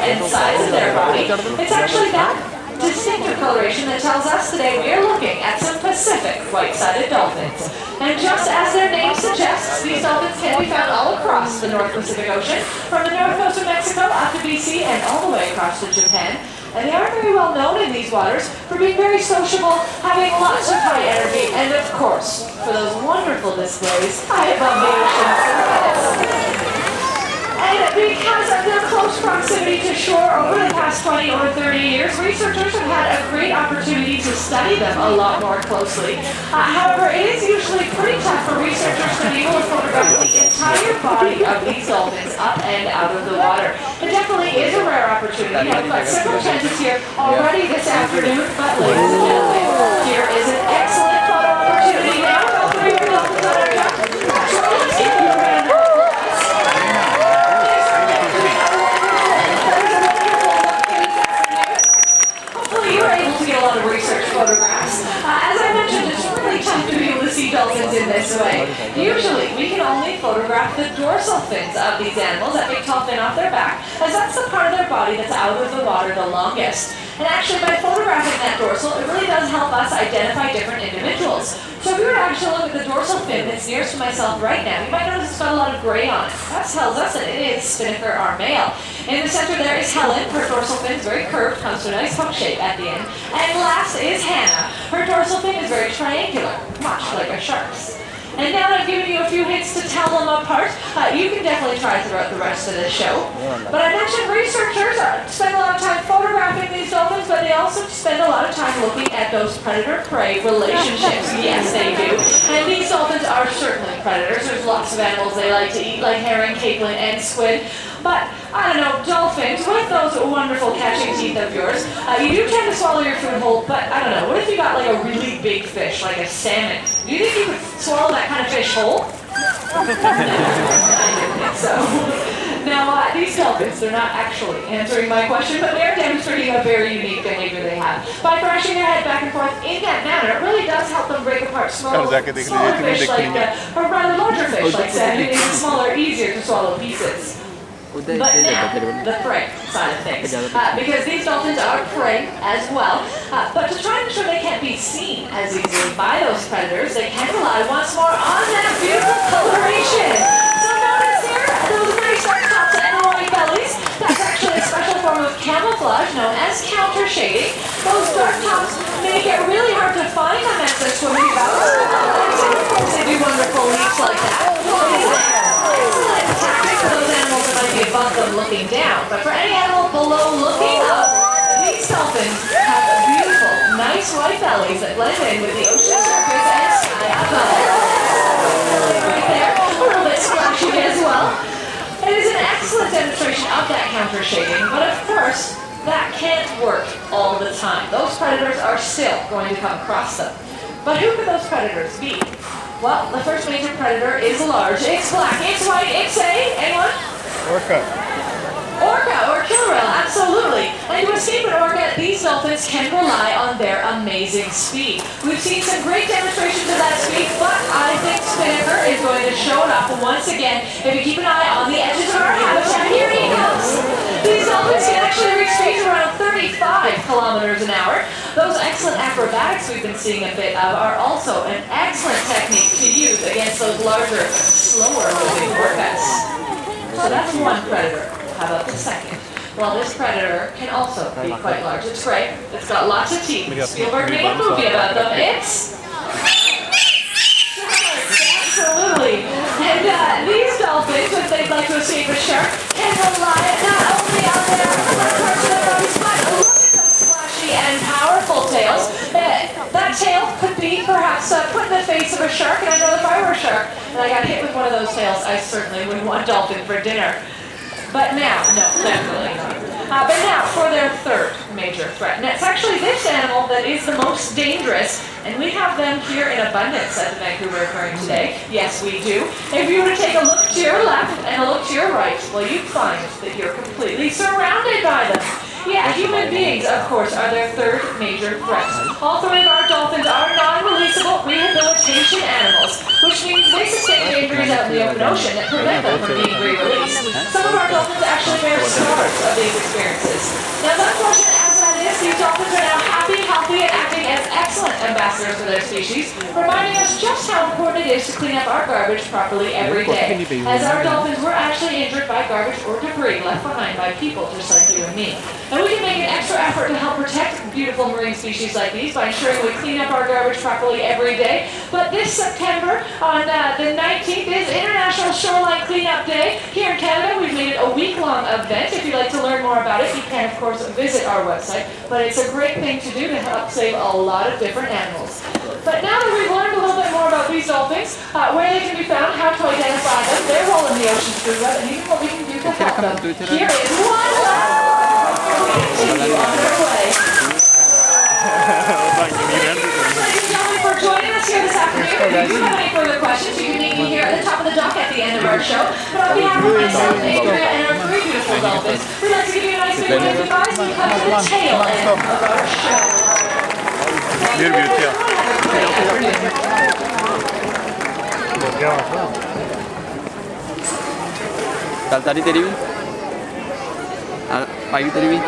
and size of their body. It's actually that distinctive coloration that tells us today we are looking at some Pacific white-sided dolphins. And just as their name suggests, these dolphins can be found all across the North Pacific Ocean, from the north coast of Mexico up to BC and all the way across to Japan. And they are very well known in these waters for being very sociable, having lots of high energy, and of course, for those wonderful displays high above the ocean surface. And because of their close proximity to shore over the past 20 or 30 years, researchers have had a great opportunity to study them a lot more closely. However, it is usually pretty tough for researchers to be able to photograph the entire body of these dolphins up and out of the water. It definitely is a rare opportunity. I've got several chances here already this afternoon, but ladies and gentlemen, here is an excellent photo opportunity now. All three of your dolphins on our top. So let's give you a round of applause. You were able to get a lot of research photographs. As I mentioned, it's really tough to be able to see dolphins in this way. Usually, we can only photograph the dorsal fins of these animals, that big tall fin off their back, as that's the part of their body that's out of the water the longest. And actually, by photographing that dorsal, it really does help us identify different individuals. So if we were to actually look at the dorsal fin that's nearest to myself right now, you might notice it's got a lot of gray on it. That tells us that it is Spinnaker, our male. In the center there is Helen. Her dorsal fin is very curved, comes to a nice hook shape at the end. And last is Hannah. Her dorsal fin is very triangular, much like a shark's. And now that I've given you a few hints to tell them apart, you can definitely try throughout the rest of this show. But I mentioned researchers spend a lot of time photographing these dolphins, but they also spend a lot of time looking at those predator-prey relationships. Yes, they do. And these dolphins are certainly predators. There's lots of animals they like to eat, like herring, capelin, and squid. But, I don't know, dolphins, with those wonderful catching teeth of yours, you do tend to swallow your food whole, but I don't know, what if you got like a really big fish, like a salmon? Do you think you could swallow that kind of fish whole? I didn't think so. Now, these dolphins, they're not actually answering my question, but they are demonstrating a very unique behavior they have. By thrashing their head back and forth in that manner, it really does help them break apart smaller fish like or rather larger fish like salmon. It makes it smaller, easier to swallow pieces. But now, the prey side of things, because these dolphins are prey as well, but to try and ensure they can't be seen as easily by those predators, they can rely once more on that beautiful coloration. So notice here, those nice dark tops and white bellies, that's actually a special form of camouflage known as counter shading. Those dark tops make it really hard to find them as they're swimming about. And of course they do wonderful leaps like that. Excellent tactic for those animals that might be above them looking down, but for any animal below looking up, these dolphins have beautiful, nice white bellies that blend in with the ocean surface and sky above. Right there, a little bit splashy as well. It is an excellent demonstration of that counter shading, but of course, that can't work all the time. Those predators are still going to come across them. But who could those predators be? Well, the first major predator is large. It's black, it's white, it's anyone? Orca. Orca or killer whale, absolutely. And to escape an orca, these dolphins can rely on their amazing speed. We've seen some great demonstrations of that speed, but I think Spinnaker is going to show it off once again. If you keep an eye on the edges of our habitat, here he comes. These dolphins can actually reach speeds around 35 kilometers an hour. Those excellent acrobatics we've been seeing a bit of are also an excellent technique to use against those larger, slower moving orcas. So that's one predator. How about the second? Well, this predator can also be quite large. It's gray. It's got lots of teeth. Spielberg made a movie about them. It's absolutely. And these dolphins, if they'd like to escape a shark, can rely not only on their front parts of their bodies, but look at those flashy and powerful tails. That tail could be perhaps put in the face of a shark, and I know if I were a shark and I got hit with one of those tails, I certainly wouldn't want dolphin for dinner. But now, no, definitely not. But now for their third major threat. And it's actually this animal that is the most dangerous, and we have them here in abundance at the Vancouver Aquarium today. Yes, we do. If you were to take a look to your left and a look to your right, well, you'd find that you're completely surrounded by them. Yeah, human beings, of course, are their third major threat. All three of our dolphins are non-releasable rehabilitation animals, which means they sustain injuries out in the open ocean that prevent them from being re-released. Some of our dolphins actually bear scars of these experiences. Now, as unfortunate as that is, these dolphins are now happy, healthy, and acting as excellent ambassadors for their species, reminding us just how important it is to clean up our garbage properly every day, as our dolphins were actually injured by garbage or debris left behind by people just like you and me. And we can make an extra effort to help protect beautiful marine species like these by ensuring we clean up our garbage properly every day. But this September, on the 19th, is International Shoreline Cleanup Day. Here in Canada, we've made it a week-long event. If you'd like to learn more about it, you can, of course, visit our website. But it's a great thing to do to help save a lot of different animals. But now that we've learned a little bit more about these dolphins, where they can be found, how to identify them, their role in the ocean's food web, and even what we can do to help them, here is one last continue on their way. Ladies and gentlemen, for joining us here this afternoon. If you do have any further questions, you can meet me here at the top of the dock at the end of our show. But on behalf of myself, Andrea, and our three beautiful dolphins, we'd like to give you a nice big wave of goodbye as we come to the tail end of our show. Tadi tadi, pagi tadi.